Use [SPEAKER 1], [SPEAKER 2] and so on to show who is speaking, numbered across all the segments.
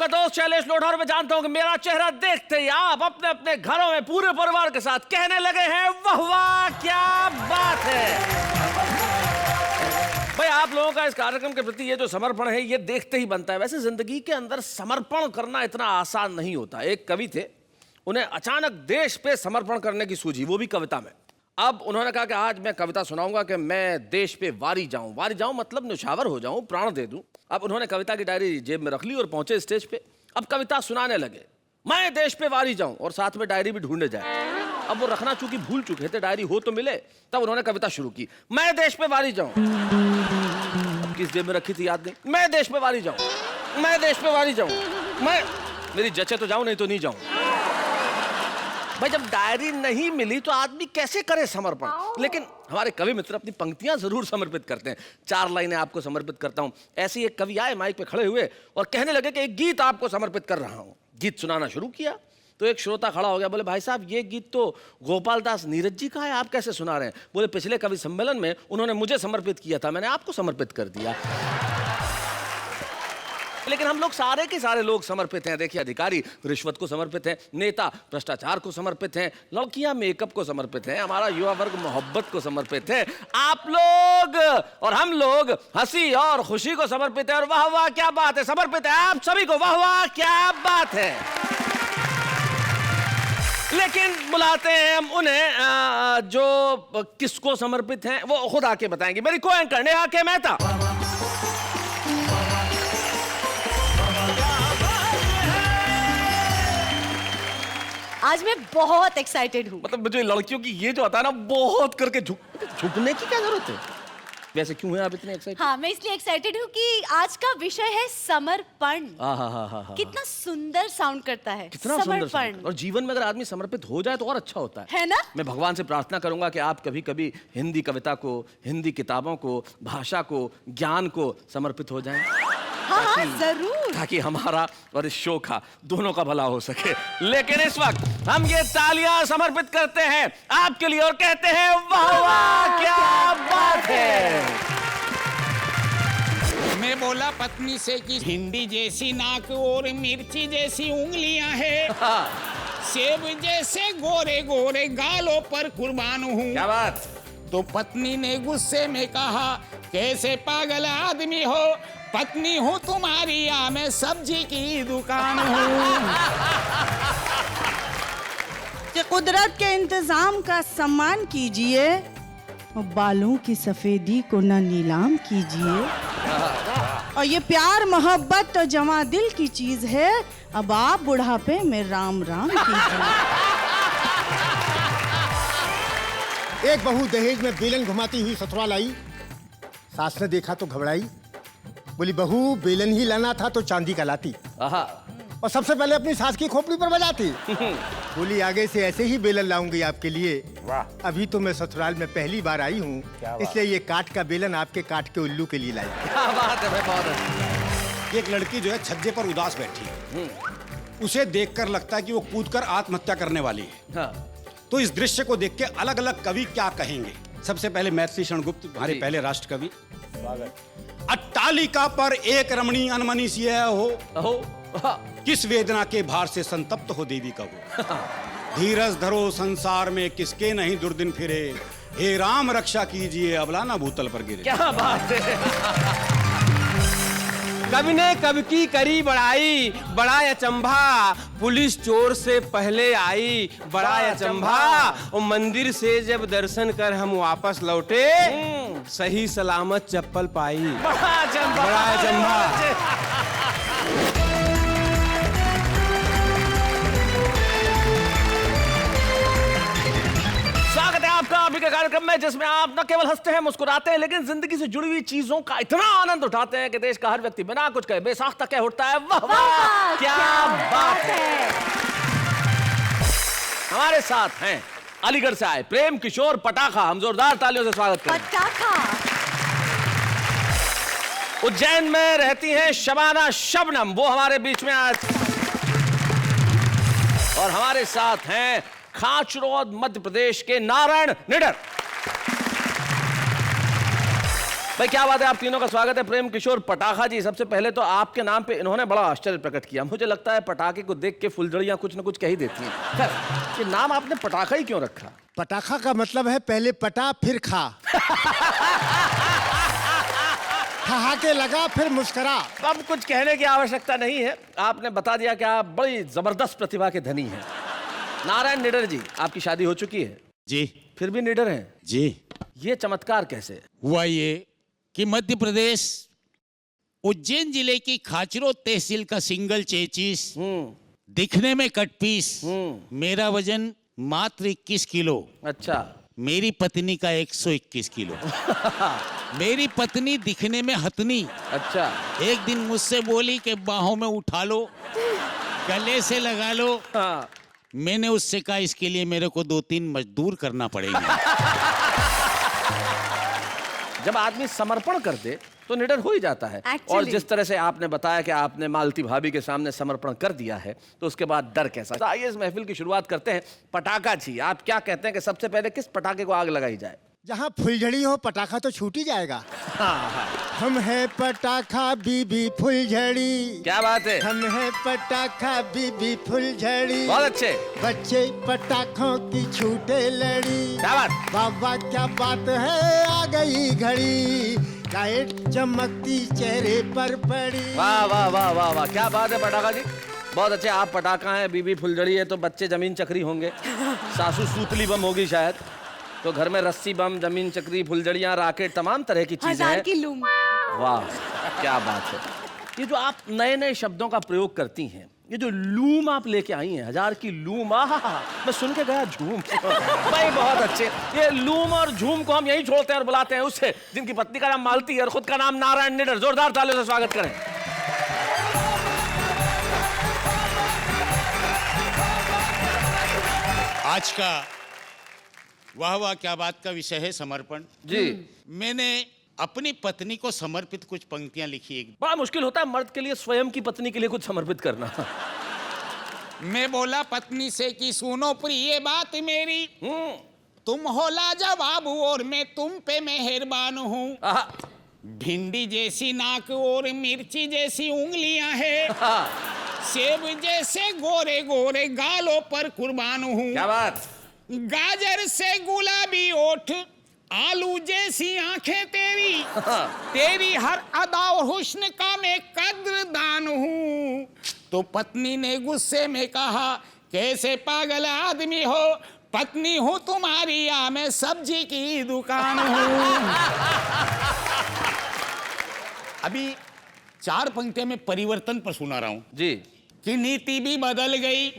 [SPEAKER 1] आपका दोस्त शैलेश लोढ़ा और मैं जानता हूं कि मेरा चेहरा देखते ही आप अपने अपने घरों में पूरे परिवार के साथ कहने लगे हैं वाह वाह क्या बात है। भाई आप लोगों का इस कार्यक्रम के प्रति ये जो समर्पण है ये देखते ही बनता है। वैसे जिंदगी के अंदर समर्पण करना इतना आसान नहीं होता। एक कवि थे, उन्हें अचानक देश पे समर्पण करने की सूझी, वो भी कविता में। अब उन्होंने कहा कि आज मैं कविता सुनाऊंगा कि मैं देश पे वारी जाऊं मतलब न्यौछावर हो जाऊं, प्राण दे दूं। अब उन्होंने कविता की डायरी जेब में रख ली और पहुंचे स्टेज पे। अब कविता सुनाने लगे, मैं देश पे वारी जाऊं, और साथ में डायरी भी ढूंढे जाए। अब वो रखना चूंकि भूल चुके थे, डायरी हो तो मिले। तब उन्होंने कविता शुरू की, मैं देश पे वारी जाऊं। अब किस जेब में रखी थी याद नहीं। मैं देश पे वारी जाऊं, मैं देश पे वारी जाऊं, मैं मेरी जचे तो जाऊं नहीं तो नहीं जाऊं। भाई जब डायरी नहीं मिली तो आदमी कैसे करे समर्पण। लेकिन हमारे कवि मित्र अपनी पंक्तियां जरूर समर्पित करते हैं। 4 लाइनें आपको समर्पित करता हूं। ऐसे ही एक कवि आए, माइक पे खड़े हुए और कहने लगे कि एक गीत आपको समर्पित कर रहा हूं। गीत सुनाना शुरू किया तो एक श्रोता खड़ा हो गया, बोले भाई साहब ये गीत तो गोपाल दास नीरज जी का है, आप कैसे सुना रहे हैं। बोले पिछले कवि सम्मेलन में उन्होंने मुझे समर्पित किया था, मैंने आपको समर्पित कर दिया। लेकिन हम लोग सारे के सारे लोग समर्पित हैं। देखिए अधिकारी रिश्वत को समर्पित हैं, नेता भ्रष्टाचार को समर्पित हैं, लड़कियां मेकअप को समर्पित हैं, हमारा युवा वर्ग मोहब्बत को समर्पित है, आप लोग और हम लोग हंसी और खुशी को समर्पित है। और वाह वाह क्या बात है समर्पित है आप सभी को, वाह वाह क्या बात है। लेकिन बुलाते हैं हम उन्हें जो किसको समर्पित हैं वो खुद आके बताएंगे। मेरी को एंकर नेहा के मेहता।
[SPEAKER 2] आज मैं बहुत एक्साइटेड हूँ।
[SPEAKER 1] मतलब मुझे लड़कियों की ये जो आता है ना बहुत करके झुकने की क्या जरूरत है। वैसे क्यों है आप इतने एक्साइटेड?
[SPEAKER 2] हाँ मैं इसलिए एक्साइटेड हूँ कि आज का विषय है समर्पण। कितना सुंदर साउंड करता है,
[SPEAKER 1] कितना समर्पण। और जीवन में अगर आदमी समर्पित हो जाए तो और अच्छा होता है
[SPEAKER 2] ना? मैं
[SPEAKER 1] भगवान से प्रार्थना करूंगा कि आप कभी कभी हिंदी कविता को, हिंदी किताबों को, भाषा को, ज्ञान को समर्पित हो जाएं।
[SPEAKER 2] हाँ जरूर,
[SPEAKER 1] ताकि हमारा और इस शो का दोनों का भला हो सके। लेकिन इस वक्त हम ये तालियां समर्पित करते हैं आपके लिए और कहते हैं वाह वाह क्या बात है।
[SPEAKER 3] मैं बोला पत्नी से कि भिंडी जैसी नाक और मिर्ची जैसी उंगलियां हैं, सेब जैसे गोरे गोरे गालों पर कुर्बान हूँ।
[SPEAKER 1] क्या बात।
[SPEAKER 3] तो पत्नी ने गुस्से में कहा, कैसे पागल आदमी हो, पत्नी हूँ तुम्हारी या मैं सब्जी की दुकान हूँ।
[SPEAKER 4] कि कुदरत के इंतजाम का सम्मान कीजिए और बालों की सफेदी को न नीलाम कीजिए। और ये प्यार मोहब्बत तो जवां दिल की चीज है, अब आप बुढ़ापे में राम राम कीजिए।
[SPEAKER 5] एक बहू दहेज में बेलन घुमाती हुई ससुराल आई। सास ने देखा तो घबराई, बोली बहू बेलन ही लाना था तो चांदी का लाती, और सबसे पहले अपनी सास की खोपड़ी पर बजाती। बोली आगे से ऐसे ही बेलन लाऊंगी आपके लिए। अभी तो मैं ससुराल में पहली बार आई हूँ, इसलिए ये काठ का बेलन आपके काठ के उल्लू के लिए लाई।
[SPEAKER 1] क्या बात है, बहुत अच्छा।
[SPEAKER 6] एक लड़की जो है छज्जे पर उदास बैठी है, उसे देखकर लगता है कि वो कूदकर आत्महत्या करने वाली है। तो इस दृश्य को देख के अलग अलग कवि क्या कहेंगे। सबसे पहले मैथिली शरणगुप्त, हमारे पहले राष्ट्र कवि। अट्टालिका पर एक रमणी अनमनी सी है हो, किस वेदना के भार से संतप्त हो देवी का वो। धीरज धरो संसार में किसके नहीं दुर्दिन फिरे, हे राम रक्षा कीजिए अबला ना भूतल पर गिरे।
[SPEAKER 1] क्या बात है।
[SPEAKER 7] कवि ने कवि की करी बड़ाई, बड़ा अचंभा, पुलिस चोर से पहले आई, बड़ा अचंभा। और मंदिर से जब दर्शन कर हम वापस लौटे, सही सलामत चप्पल पाई, बड़ा अचंभा।
[SPEAKER 1] स्वागत है आपका अभी के कार्यक्रम में, जिसमें आप न केवल हंसते हैं मुस्कुराते हैं, लेकिन जिंदगी से जुड़ी हुई चीजों का इतना आनंद उठाते हैं कि देश का हर व्यक्ति बिना कुछ कहे बेसाख्ता कह उठता है वाह वाह क्या बात है। हमारे साथ हैं अलीगढ़ से आए प्रेम किशोर पटाखा, हम जोरदार तालियों से स्वागत करें।
[SPEAKER 2] पटाखा।
[SPEAKER 1] उज्जैन में रहती हैं शबाना शबनम, वो हमारे बीच में आज। और हमारे साथ हैं खाचरोद मध्य प्रदेश के नारायण निडर। भाई क्या बात है, आप तीनों का स्वागत है। प्रेम किशोर पटाखा जी, सबसे पहले तो आपके नाम पे इन्होंने बड़ा आश्चर्य प्रकट किया। मुझे लगता है पटाखे को देख के फुलझड़ियां कुछ न कुछ कह ही देती हैं। खैर, ये नाम आपने पटाखा ही क्यों रखा?
[SPEAKER 5] पटाखा का मतलब है पहले पटा फिर खा। ठहाके लगा फिर मुस्करा।
[SPEAKER 1] अब कुछ कहने की आवश्यकता नहीं है, आपने बता दिया कि आप बड़ी जबरदस्त प्रतिभा के धनी हैं। नारायण निडर जी, आपकी शादी हो चुकी है?
[SPEAKER 3] जी
[SPEAKER 1] फिर भी निडर हैं?
[SPEAKER 3] जी।
[SPEAKER 1] ये चमत्कार कैसे?
[SPEAKER 3] हुआ ये कि मध्य प्रदेश उज्जैन जिले की खाचरो तहसील का सिंगल चेचिस, दिखने में कटपीस, मेरा वजन मात्र 21 किलो।
[SPEAKER 1] अच्छा।
[SPEAKER 3] मेरी पत्नी का 121 किलो। मेरी पत्नी दिखने में हथनी।
[SPEAKER 1] अच्छा।
[SPEAKER 3] एक दिन मुझसे बोली कि बाहों में उठा लो, गले से लगा लो।
[SPEAKER 1] हाँ।
[SPEAKER 3] मैंने उससे कहा इसके लिए मेरे को 2-3 मजदूर करना पड़ेगा।
[SPEAKER 1] जब आदमी समर्पण कर दे तो निडर हो ही जाता है।
[SPEAKER 2] Actually.
[SPEAKER 1] और जिस तरह से आपने बताया कि आपने मालती भाभी के सामने समर्पण कर दिया है, तो उसके बाद डर कैसा? तो आइए इस महफिल की शुरुआत करते हैं। पटाखा जी, आप क्या कहते हैं कि सबसे पहले किस पटाखे को आग लगाई जाए?
[SPEAKER 5] जहाँ फुलझड़ी हो पटाखा तो छूट ही जाएगा। हम है पटाखा बीबी फुलझड़ी।
[SPEAKER 1] क्या बात है,
[SPEAKER 5] हम है पटाखा बीबी फुलझड़ी।
[SPEAKER 1] बहुत अच्छे।
[SPEAKER 5] बच्चे पटाखों की छूटे लड़ी।
[SPEAKER 1] क्या बात?
[SPEAKER 5] बाबा क्या बात है, आ गई घड़ी, लाइट चमकती चेहरे पर पड़ी।
[SPEAKER 1] वाह वाह वाह वाह वाह, क्या बात है पटाखा जी, बहुत अच्छे। आप पटाखा हैं, बीबी फुलझड़ी है, तो बच्चे जमीन चक्री होंगे, सासू सूतली बम होगी शायद, तो घर में रस्सी बम, जमीन चक्री, फुलझड़ियाँ, राकेट, तमाम तरह की चीजें हैं।
[SPEAKER 2] 1000 की लूम।
[SPEAKER 1] वाह क्या बात है। ये जो आप नए नए शब्दों का प्रयोग करती हैं, ये जो लूम आप लेके आई हैं, 1000 की लूम, मैं सुन के गया झूम। भाई बहुत अच्छे। ये लूम और झूम को हम यही छोड़ते हैं और बुलाते हैं उससे जिनकी पत्नी का नाम मालती है और खुद का नाम नारायण निडर। जोरदार तालियों से स्वागत करें।
[SPEAKER 3] आज का वाह वाह क्या बात का विषय है समर्पण
[SPEAKER 1] जी।
[SPEAKER 3] मैंने अपनी पत्नी को समर्पित कुछ पंक्तियां लिखी। एक
[SPEAKER 1] बड़ा मुश्किल होता है मर्द के लिए स्वयं की पत्नी के लिए कुछ समर्पित करना।
[SPEAKER 3] मैं बोला पत्नी से कि सुनो प्रिय बात मेरी, तुम हो लाजवाब और मैं तुम पे मेहरबान हूँ। भिंडी जैसी नाक और मिर्ची जैसी उंगलियां हैं, सेब जैसे गोरे गोरे गालों पर कुर्बान हूँ।
[SPEAKER 1] क्या बात?
[SPEAKER 3] गाजर से गुलाबी ओठ, आलू जैसी आंखें तेरी, तेरी हर अदा और हुस्न का मैं कद्रदान हूँ। तो पत्नी ने गुस्से में कहा, कैसे पागल आदमी हो, पत्नी हूँ तुम्हारी या मैं सब्जी की दुकान हूँ। अभी 4 पंक्तियों में परिवर्तन पर सुना रहा हूँ
[SPEAKER 1] जी।
[SPEAKER 3] कि नीति भी बदल गई,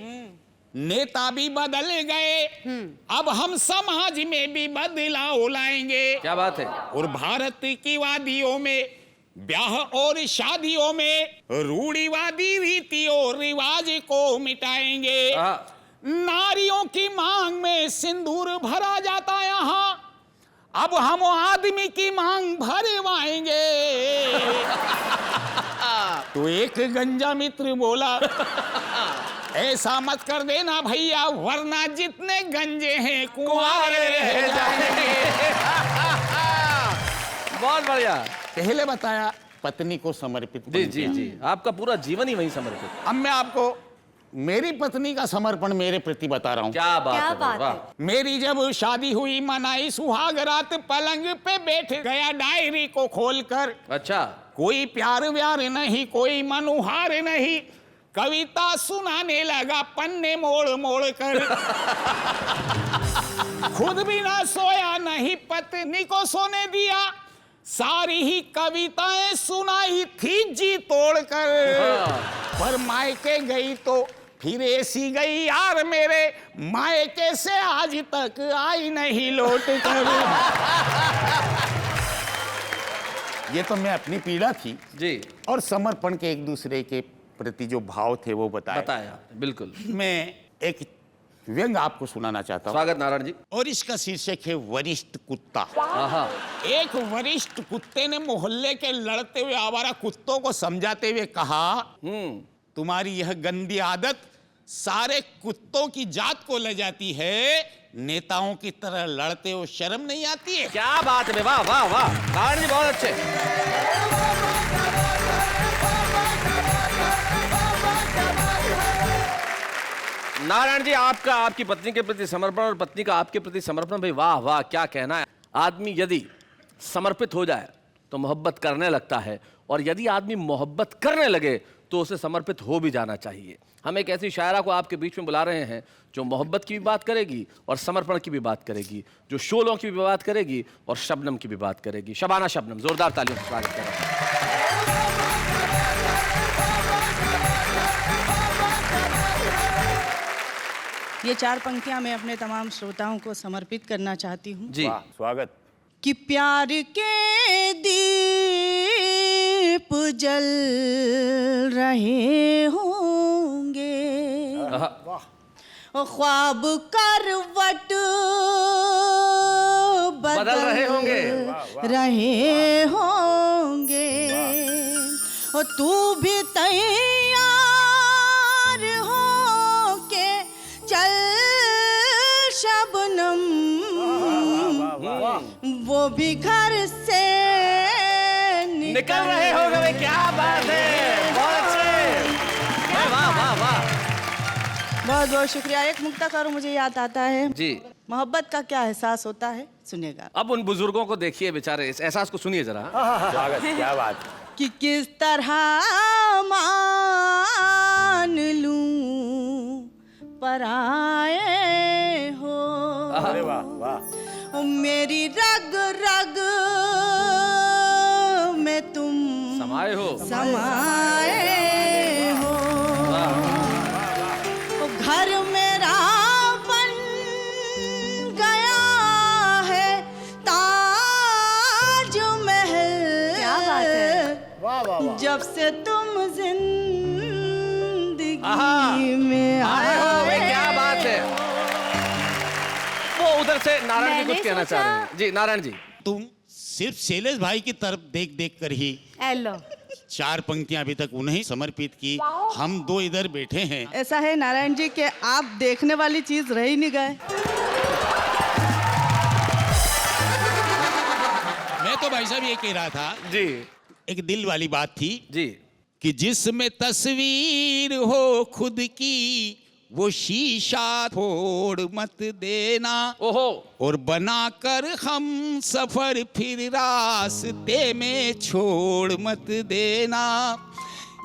[SPEAKER 3] नेता भी बदल गए, अब हम समाज में भी बदलाव लाएंगे।
[SPEAKER 1] क्या बात है?
[SPEAKER 3] और भारत की वादियों में, ब्याह और शादियों में रूढ़िवादी रीति और रिवाज को मिटाएंगे। नारियों की मांग में सिंदूर भरा जाता यहाँ, अब हम आदमी की मांग भरवाएंगे। तो एक गंजा मित्र बोला, ऐसा मत कर देना भैया, वरना जितने गंजे हैं कुंवारे रह जाएंगे।
[SPEAKER 1] बहुत बढ़िया।
[SPEAKER 3] पहले बताया पत्नी को समर्पित।
[SPEAKER 1] जी जी जी, आपका पूरा जीवन ही वही समर्पित।
[SPEAKER 3] अब मैं आपको मेरी पत्नी का समर्पण मेरे प्रति बता रहा हूँ।
[SPEAKER 1] क्या बात
[SPEAKER 2] क्या
[SPEAKER 1] है,
[SPEAKER 2] बात
[SPEAKER 1] वाह।
[SPEAKER 2] है।
[SPEAKER 3] मेरी जब शादी हुई, मनाई सुहाग रात, पलंग पे बैठ गया डायरी को खोलकर।
[SPEAKER 1] अच्छा।
[SPEAKER 3] कोई प्यार व्यार नहीं, कोई मनुहार नहीं, कविता सुनाने लगा पन्ने मोड़ मोड़ कर। खुद भी ना सोया, नहीं पत्नी को सोने दिया, सारी ही कविताएं सुनाई थी जी तोड़कर। पर मायके गई तो फिर ऐसी गई यार मेरे, मायके से आज तक आई नहीं लौट कर। ये तो मैं अपनी पीड़ा थी
[SPEAKER 1] जी।
[SPEAKER 3] और समर्पण के एक दूसरे के प्रति जो भाव थे वो बताया।
[SPEAKER 1] बिल्कुल।
[SPEAKER 3] मैं एक व्यंग आपको सुनाना चाहता हूँ।
[SPEAKER 1] स्वागत नारायण जी।
[SPEAKER 3] और इसका शीर्षक है वरिष्ठ कुत्ता।
[SPEAKER 1] आहा।
[SPEAKER 3] एक वरिष्ठ कुत्ते ने मोहल्ले के लड़ते हुए आवारा कुत्तों को समझाते हुए कहा, तुम्हारी यह गंदी आदत सारे कुत्तों की जात को ले जाती है, नेताओं की तरह लड़ते हो शर्म नहीं आती है?
[SPEAKER 1] क्या बात है, वाह वाह वाह, नारायण जी बहुत अच्छे। नारायण जी, आपका आपकी पत्नी के प्रति समर्पण और पत्नी का आपके प्रति समर्पण, भाई वाह वाह, क्या कहना है। आदमी यदि समर्पित हो जाए तो मोहब्बत करने लगता है, और यदि आदमी मोहब्बत करने लगे तो उसे समर्पित हो भी जाना चाहिए। हम एक ऐसी शायरा को आपके बीच में बुला रहे हैं जो मोहब्बत की भी बात करेगी और समर्पण की भी बात करेगी, जो शोलों की भी बात करेगी और शबनम की भी बात करेगी। शबाना शबनम, जोरदार तालियों से स्वागत करें।
[SPEAKER 4] ये 4 पंक्तियां मैं अपने तमाम श्रोताओं को समर्पित करना चाहती हूँ।
[SPEAKER 1] जी
[SPEAKER 8] स्वागत।
[SPEAKER 4] कि प्यार के दीप जल रहे होंगे, ख्वाब करवट
[SPEAKER 1] बदल रहे होंगे,
[SPEAKER 4] रहे होंगे, और तू भी तैयार हो के चल शबनम, वो भी घर से
[SPEAKER 1] निकल रहे होंगे। भाई क्या बात है, बहुत अच्छे, वाह वाह वाह वाह।
[SPEAKER 4] बहुत बहुत शुक्रिया। एक मुक्तक मुझे याद आता है
[SPEAKER 1] जी,
[SPEAKER 4] मोहब्बत का क्या एहसास होता है, सुनिएगा।
[SPEAKER 1] अब उन बुजुर्गों को देखिए, बेचारे इस एहसास को सुनिए जरा।
[SPEAKER 8] स्वागत, क्या बात।
[SPEAKER 4] कि किस तरह मान लूं पराए हो,
[SPEAKER 8] अरे वाह वाह।
[SPEAKER 4] मेरी रग रग में तुम
[SPEAKER 1] समाये हो,
[SPEAKER 4] समाए हो, घर मेरा बन गया है ताज महल।
[SPEAKER 2] क्या बात है,
[SPEAKER 8] वाह वाह वाह।
[SPEAKER 4] जब से तुम जिंदगी
[SPEAKER 1] आहा,
[SPEAKER 4] में
[SPEAKER 1] आए हो, भाई क्या बात है। वो उधर से नारायण जी
[SPEAKER 2] मैंने
[SPEAKER 1] कुछ कहना चाह रहे हैं। जी नारायण जी।
[SPEAKER 3] तुम सिर्फ शैलेश भाई की तरफ देख देख कर ही
[SPEAKER 2] हेलो,
[SPEAKER 3] 4 पंक्तियां अभी तक उन्हें ही समर्पित की। हम 2 इधर बैठे हैं।
[SPEAKER 4] ऐसा है नारायण जी कि आप देखने वाली चीज रह ही नहीं गए।
[SPEAKER 3] मैं तो भाई साहब ये कह रहा था,
[SPEAKER 1] जी
[SPEAKER 3] एक दिल वाली बात थी
[SPEAKER 1] जी,
[SPEAKER 3] कि जिसमें तस्वीर हो खुद की, वो शीशा फोड़ मत देना,
[SPEAKER 1] ओहो,
[SPEAKER 3] और बनाकर हम सफर फिर रास्ते में छोड़ मत देना।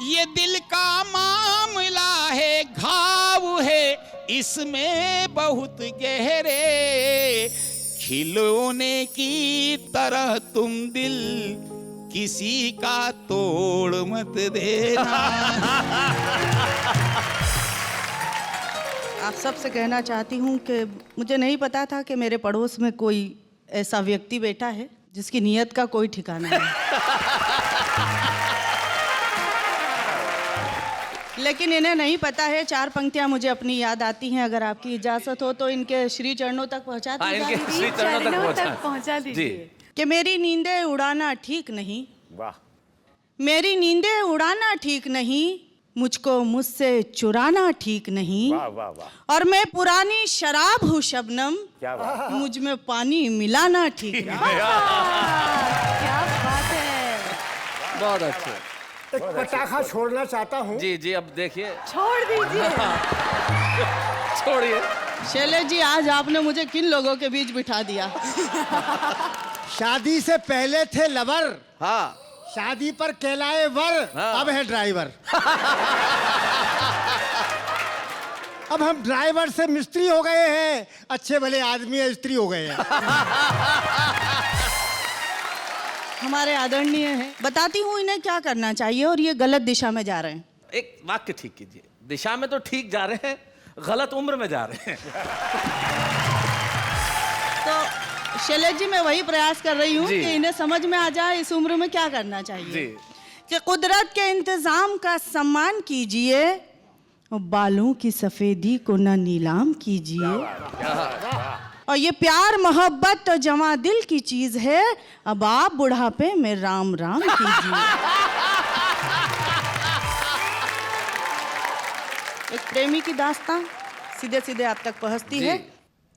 [SPEAKER 3] ये दिल का मामला है, घाव है इसमें बहुत गहरे, खिलौने की तरह तुम दिल किसी का तोड़ मत देना।
[SPEAKER 4] आप सबसे कहना चाहती हूँ कि मुझे नहीं पता था कि मेरे पड़ोस में कोई ऐसा व्यक्ति बैठा है जिसकी नीयत का कोई ठिकाना नहीं। लेकिन इन्हें नहीं पता है, 4 पंक्तियां मुझे अपनी याद आती हैं। अगर आपकी इजाजत हो तो इनके श्री चरणों तक पहुंचा
[SPEAKER 1] हाँ, इनके
[SPEAKER 4] दीजिए
[SPEAKER 1] श्री चरणों तक
[SPEAKER 2] पहुंचा
[SPEAKER 1] जी।
[SPEAKER 2] दीजिए।
[SPEAKER 4] कि मेरी नींदें उड़ाना ठीक नहीं,
[SPEAKER 8] वाह।
[SPEAKER 4] मेरी नींदें उड़ाना ठीक नहीं, मुझको मुझसे चुराना ठीक नहीं,
[SPEAKER 8] वाह वाह वाह।
[SPEAKER 4] और मैं पुरानी शराब हूँ शबनम,
[SPEAKER 8] क्या बात।
[SPEAKER 4] मुझ में पानी मिलाना ठीक नहीं।
[SPEAKER 2] क्या बात है,
[SPEAKER 1] बहुत अच्छे।
[SPEAKER 5] एक पटाखा छोड़ना चाहता हूँ।
[SPEAKER 1] जी जी, अब देखिए,
[SPEAKER 2] छोड़ दीजिए।
[SPEAKER 1] छोड़िए।
[SPEAKER 4] शैलेश जी, आज आपने मुझे किन लोगों के बीच बिठा दिया।
[SPEAKER 5] शादी से पहले थे लवर,
[SPEAKER 1] हाँ,
[SPEAKER 5] शादी पर कहलाए वर,
[SPEAKER 1] हाँ।
[SPEAKER 5] अब है ड्राइवर। अब हम ड्राइवर से मिस्त्री हो गए हैं, अच्छे भले आदमी है, स्त्री हो गए हैं।
[SPEAKER 4] हमारे आदरणीय हैं, बताती हूँ इन्हें क्या करना चाहिए, और ये गलत दिशा में जा रहे हैं।
[SPEAKER 1] एक वाक्य ठीक कीजिए। दिशा में तो ठीक जा रहे हैं, गलत उम्र में जा रहे हैं।
[SPEAKER 4] तो शैलेश जी, मैं वही प्रयास कर रही हूँ
[SPEAKER 1] जी।
[SPEAKER 4] कि इन्हें समझ में आ जाए इस उम्र में क्या करना चाहिए।
[SPEAKER 1] जी।
[SPEAKER 4] कि कुदरत के इंतजाम का सम्मान कीजिए, और बालों की सफेदी को ना नीलाम कीजिए, और ये प्यार मोहब्बत तो जवां दिल की चीज है, अब आप बुढ़ापे में राम राम कीजिए। एक प्रेमी की दास्तां सीधे सीधे आप तक पहुंचती है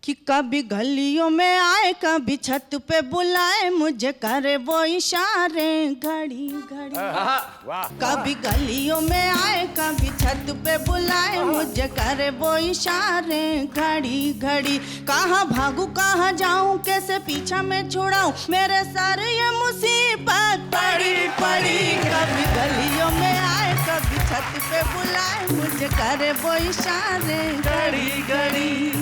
[SPEAKER 4] कि कभी गलियों में आए, कभी छत पे बुलाए, मुझे करे वो इशारे घड़ी घड़ी।
[SPEAKER 8] वाह
[SPEAKER 4] कभी गलियों में आए, कभी छत पे बुलाए, मुझे करे वो इशारे घड़ी घड़ी। कहाँ भागू कहाँ जाऊं, कैसे पीछा मैं छुड़ाऊं, मेरे सर ये मुसीबत पड़ी पड़ी। कभी गलियों में आए, कभी छत पे बुलाए, मुझे करे वो इशारे घड़ी घड़ी।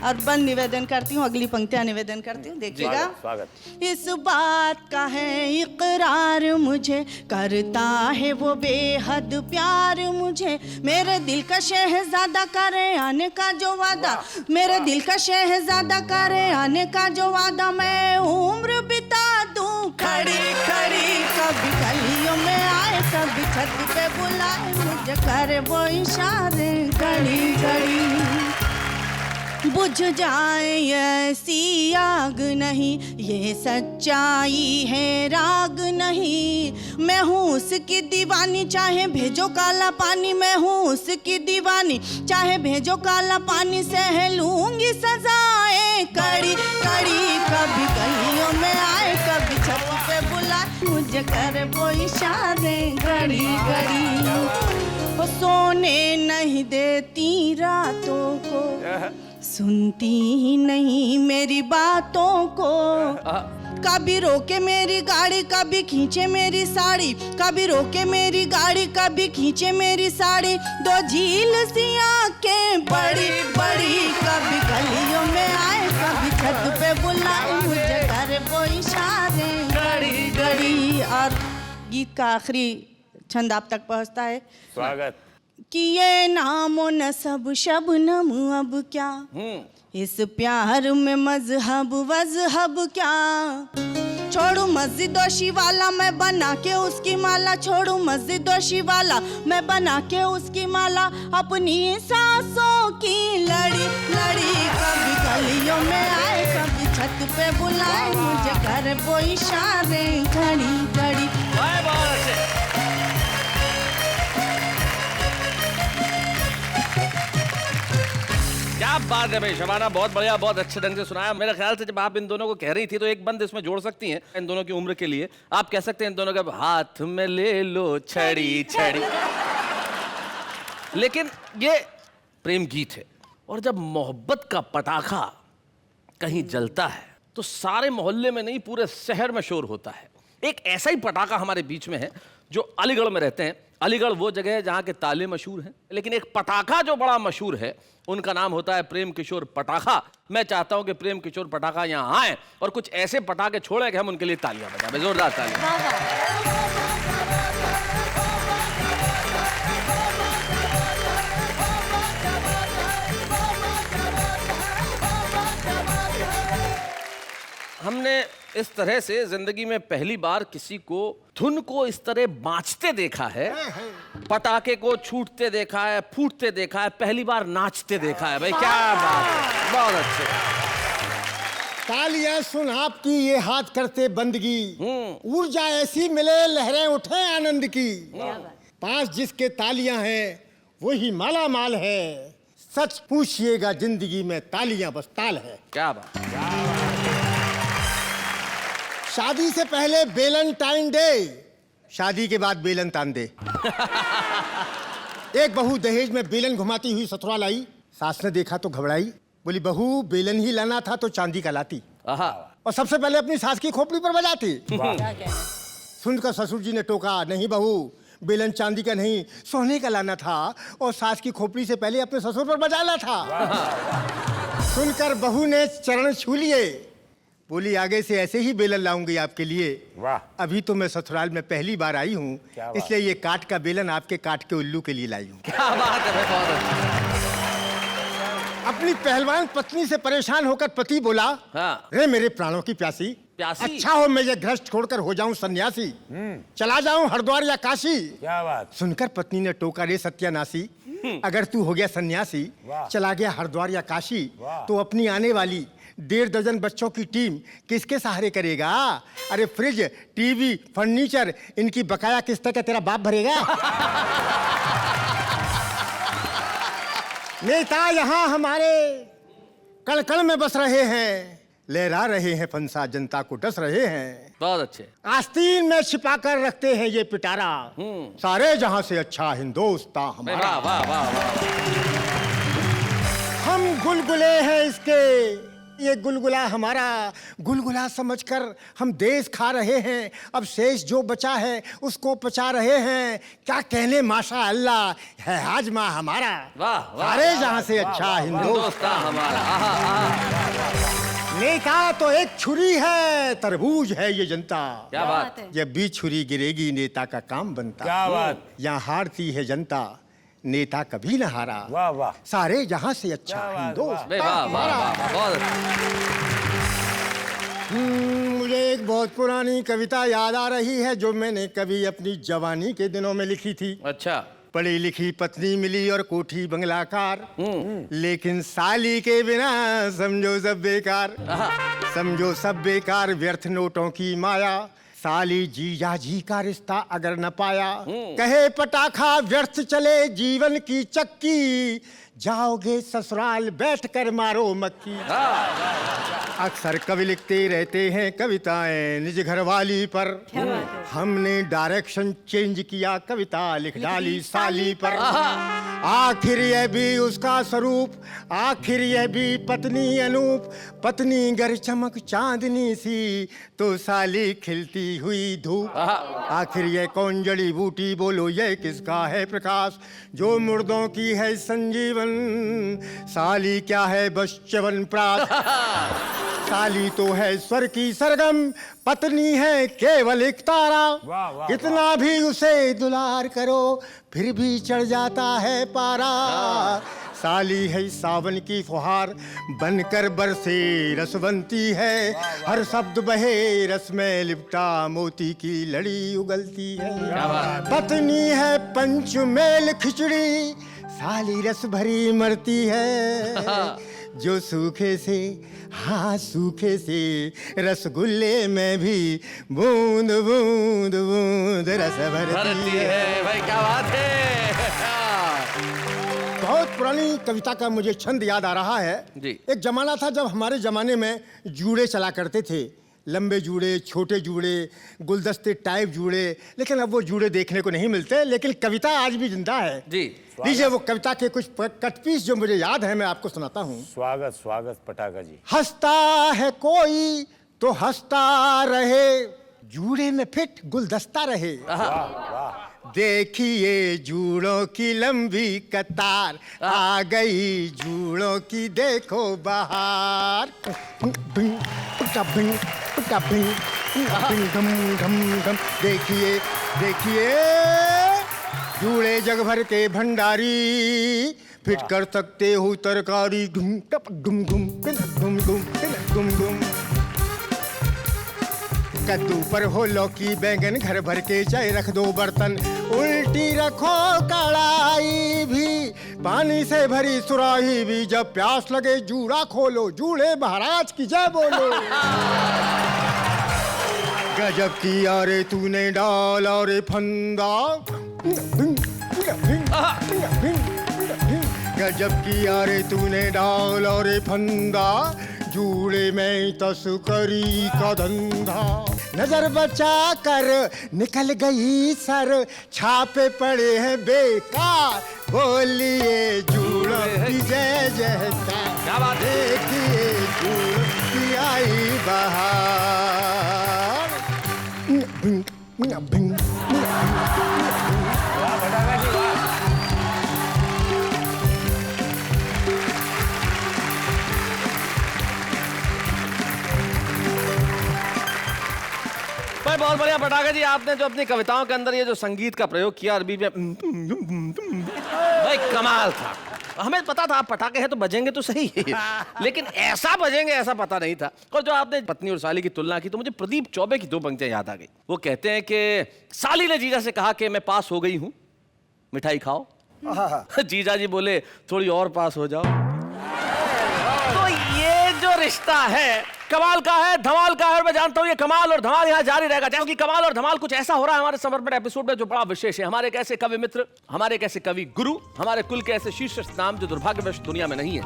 [SPEAKER 4] और बंद निवेदन करती हूँ, अगली पंक्तियाँ निवेदन करती हूँ, देखिएगा।
[SPEAKER 8] स्वागत।
[SPEAKER 4] इस बात का है इकरार मुझे, करता है वो बेहद प्यार मुझे। मेरे दिल का शहजादा करे आने का जो वादा, मेरे दिल का शहजादा करे आने का जो वादा, मैं उम्र बिता दूं खड़ी खड़ी। कभी गलियों में आए, कभी छत पे बुलाए, मुझे करे वो इशारे घड़ी घड़ी। बुझ जाए ऐसी आग नहीं, ये सच्चाई है राग नहीं। मैं हूँ उसकी दीवानी, चाहे भेजो काला पानी। मैं हूँ उसकी दीवानी, चाहे भेजो काला पानी। सह लूंगी सजाएं कड़ी कड़ी। कभी गलियों में आए, कभी छत पे बुलाए, मुझे करे वो इशारे घड़ी घड़ी। वो सोने नहीं देती रातों को, सुनती ही नहीं मेरी बातों को। कभी रोके मेरी गाड़ी, कभी खींचे मेरी साड़ी। कभी रोके मेरी गाड़ी, कभी खींचे मेरी साड़ी। दो झील सी आंखें बड़ी बड़ी। कभी गलियों में आए, कभी छत पे बुलाए, मुझे करे वो इशारे घड़ी घड़ी। और गीत का आखिरी छंद आप तक पहुंचता है।
[SPEAKER 8] स्वागत।
[SPEAKER 4] कि ये नामो नसब शबनम अब क्या, इस प्यार में मजहब वजहब क्या। छोड़ू मस्जिद और शिवाला, मैं बना के उसकी माला। छोड़ू मस्जिद और शिवाला, मैं बना के उसकी माला। अपनी सांसों की लड़ी लड़ी। कभी गलियों में आए, कभी छत पे बुलाए, मुझे करे वो इशारे घड़ी घड़ी।
[SPEAKER 1] बहुत अच्छे। क्या बात है भाई शबाना, बहुत बढ़िया, बहुत अच्छे ढंग से सुनाया। मेरे ख्याल से जब आप इन दोनों को कह रही थी तो एक बंद इसमें जोड़ सकती हैं इन दोनों की उम्र के लिए। आप कह सकते हैं इन दोनों का हाथ में ले लो छड़ी छड़ी। लेकिन ये प्रेम गीत है, और जब मोहब्बत का पटाखा कहीं जलता है तो सारे मोहल्ले में नहीं, पूरे शहर में शोर होता है। एक ऐसा ही पटाखा हमारे बीच में है जो अलीगढ़ में रहते हैं। अलीगढ़ वो जगह है जहाँ के ताले मशहूर हैं, लेकिन एक पटाखा जो बड़ा मशहूर है, उनका नाम होता है प्रेम किशोर पटाखा। मैं चाहता हूँ कि प्रेम किशोर पटाखा यहाँ आए और कुछ ऐसे पटाखे छोड़े कि हम उनके लिए तालियां बजाएं। जोरदार तालियां। हमने इस तरह से जिंदगी में पहली बार किसी को धुन को इस तरह बाँचते देखा है, पटाखे को छूटते देखा है, फूटते देखा है, पहली बार नाचते देखा है। भाई क्या बात है, बहुत अच्छे।
[SPEAKER 5] तालियां सुन आपकी ये हाथ करते बंदगी, ऊर्जा ऐसी मिले लहरें उठे आनंद की। 5 जिसके तालियां हैं वही माला माल है, सच पूछिएगा जिंदगी में तालियां बस ताल है।
[SPEAKER 1] क्या बात।
[SPEAKER 5] शादी से पहले वेलेंटाइन डे, शादी के बाद बेलन तान दे। एक बहू दहेज में बेलन घुमाती हुई ससुराल आई। सास ने देखा तो घबराई, बोली बहू बेलन ही लाना था तो चांदी का लाती, और सबसे पहले अपनी सास की खोपड़ी पर बजाती। सुनकर ससुर जी ने टोका, नहीं बहू बेलन चांदी का नहीं सोने का लाना था, और सास की खोपड़ी से पहले अपने ससुर पर बजाना था। सुनकर बहू ने चरण छू लिए, बोली आगे से ऐसे ही बेलन लाऊंगी आपके लिए।
[SPEAKER 8] वाह।
[SPEAKER 5] अभी तो मैं ससुराल में पहली बार आई हूँ, इसलिए ये काट का बेलन आपके काट के उल्लू के लिए लाई हूँ।
[SPEAKER 1] क्या बात है, बहुत अच्छा।
[SPEAKER 5] अपनी पहलवान पत्नी से परेशान होकर पति बोला,
[SPEAKER 1] हाँ।
[SPEAKER 5] रे मेरे प्राणों की प्यासी,
[SPEAKER 1] प्यासी?
[SPEAKER 5] अच्छा हो मैं ये गृहस्थ छोड़कर हो जाऊं सन्यासी, चला जाऊं हरिद्वार या काशी।
[SPEAKER 8] क्या बात।
[SPEAKER 5] सुनकर पत्नी ने टोका, रे सत्यानाशी, अगर तू हो गया सन्यासी, चला गया हरिद्वार या काशी, तो अपनी आने वाली 1.5 दर्जन बच्चों की टीम किसके सहारे करेगा? अरे फ्रिज, टीवी, फर्नीचर, इनकी बकाया किस्त का तेरा बाप भरेगा? नेता यहाँ हमारे कण कण में बस रहे हैं, लहरा रहे हैं फंसा, जनता को डस रहे हैं।
[SPEAKER 1] बहुत अच्छे।
[SPEAKER 5] आस्तीन में छिपा कर रखते हैं ये पिटारा, सारे जहां से अच्छा हिंदुस्तान हमारा।
[SPEAKER 1] वाह वाह वाह वाह।
[SPEAKER 5] हम गुलगुले हैं इसके, ये गुलगुला हमारा, गुलगुला समझकर हम देश खा रहे हैं, अब शेष जो बचा है उसको पचा रहे हैं। क्या कहने माशा अल्लाह है हाजमा हमारा,
[SPEAKER 1] वाह वाह।
[SPEAKER 5] सारे जहां से अच्छा हिंदुस्तान
[SPEAKER 1] हमारा। आहा आहा।
[SPEAKER 5] नेता तो एक छुरी है, तरबूज है ये जनता।
[SPEAKER 1] क्या बात
[SPEAKER 2] है।
[SPEAKER 5] जब भी छुरी गिरेगी नेता का काम बनता।
[SPEAKER 8] क्या बात।
[SPEAKER 5] यहाँ हारती है जनता, नेता कभी न हारा।
[SPEAKER 8] वाह वाह।
[SPEAKER 5] सारे जहां से अच्छा
[SPEAKER 8] क्या बात,
[SPEAKER 5] हिंदुस्तान
[SPEAKER 1] वाह वाह
[SPEAKER 5] हमारा।
[SPEAKER 1] वाह, बहुत अच्छा।
[SPEAKER 5] मुझे एक बहुत पुरानी कविता याद आ रही है जो मैंने कभी अपनी जवानी के दिनों में लिखी थी।
[SPEAKER 1] अच्छा।
[SPEAKER 5] पढ़ी लिखी पत्नी मिली और कोठी बंगलाकार, लेकिन साली के बिना समझो सब बेकार। समझो सब बेकार, व्यर्थ नोटों की माया, साली जीजा जी का रिश्ता अगर न पाया। कहे पटाखा व्यर्थ चले जीवन की चक्की, जाओगे ससुराल बैठकर मारो मक्खी। अक्सर कवि लिखते रहते हैं कविताएं निज घरवाली पर, हमने डायरेक्शन चेंज किया, कविता लिख डाली साली पर। आखिर यह भी उसका स्वरूप, आखिर यह भी पत्नी अनूप, पत्नी गर चमक चांदनी सी तो साली खिलती हुई धूप। आखिर यह कौन जड़ी बूटी बोलो यह किसका है प्रकाश, जो मुर्दों की है संजीवन, साली क्या है बस च्यवनप्राश। साली तो है स्वर की सरगम, पत्नी है केवल एक तारा।
[SPEAKER 8] वाह, वाह,
[SPEAKER 5] कितना भी उसे दुलार करो फिर भी चढ़ जाता है पारा। साली है सावन की फुहार, बनकर बरसे रसवंती है, हर शब्द बहे रस में लिपटा मोती की लड़ी उगलती है। पत्नी है पंचमेल खिचड़ी, साली रस भरी मरती है, जो सूखे से हाँ सूखे से रसगुल्ले में भी बूंद बूंद बूंद रस भरती है।
[SPEAKER 1] भाई क्या बात है।
[SPEAKER 5] बहुत पुरानी कविता का मुझे छंद याद आ रहा है
[SPEAKER 1] जी।
[SPEAKER 5] एक जमाना था जब हमारे जमाने में जूड़े चला करते थे, लंबे जूड़े, छोटे जूड़े, गुलदस्ते टाइप जूड़े, लेकिन अब वो जूड़े देखने को नहीं मिलते, लेकिन कविता आज भी जिंदा है।
[SPEAKER 1] जी।
[SPEAKER 5] लीजिए वो कविता के कुछ कट पीस जो मुझे याद है मैं आपको सुनाता हूँ।
[SPEAKER 8] स्वागत स्वागत पटाखा जी।
[SPEAKER 5] हंसता है कोई तो हंसता रहे, जूड़े में फिट गुलदस्ता रहे।
[SPEAKER 8] वाह वाह।
[SPEAKER 5] देखिए जूड़ों की लंबी कतार, आ गई जूड़ों की देखो बहार। देखिए देखिए जूड़े जग भर के भंडारी, फिट कर सकते हो तरकारी। घुम टप घुम घुम घुम घुम घुम घुम। कद्दू पर हो लौकी बैंगन घर भर के चाय रख दो बर्तन, उल्टी रखो कढ़ाई भी, पानी से भरी सुराही भी, जब प्यास लगे जूड़ा खोलो, जूड़े महाराज की जय बोलो। गजब किया रे तूने डाला रे फंदा, गजब किया रे तूने डाला रे फंदा, जूड़े में तस्करी का धंधा। नजर बचा कर निकल गई सर, छापे पड़े हैं बेकार, बोलिए जूड़ों की जय जयकार। देखिए जूड़ों की आई बहार।
[SPEAKER 1] भाई बहुत बढ़िया पटाखा जी, आपने जो अपनी कविताओं के अंदर ये जो संगीत का प्रयोग किया अरबी में, भाई कमाल था। हमें पता था आप पटाखे हैं तो बजेंगे तो सही, लेकिन ऐसा बजेंगे ऐसा पता नहीं था। और जो आपने पत्नी और साली की तुलना की तो मुझे प्रदीप चौबे की दो पंक्तियां याद आ गई। वो कहते हैं कि साली ने जीजा से कहा कि मैं पास हो गई हूँ, मिठाई खाओ। जीजा जी बोले थोड़ी और पास हो जाओ। तो ये जो रिश्ता है कमाल का है, धमाल का है, और मैं जानता हूं ये कमाल और धमाल यहां जारी रहेगा, क्योंकि कमाल और धमाल कुछ ऐसा हो रहा है हमारे समर्पण एपिसोड में जो बड़ा विशेष है। हमारे एक ऐसे कवि मित्र, हमारे एक ऐसे कवि गुरु, हमारे कुल के ऐसे शीर्ष नाम जो दुर्भाग्यवश दुनिया में नहीं है,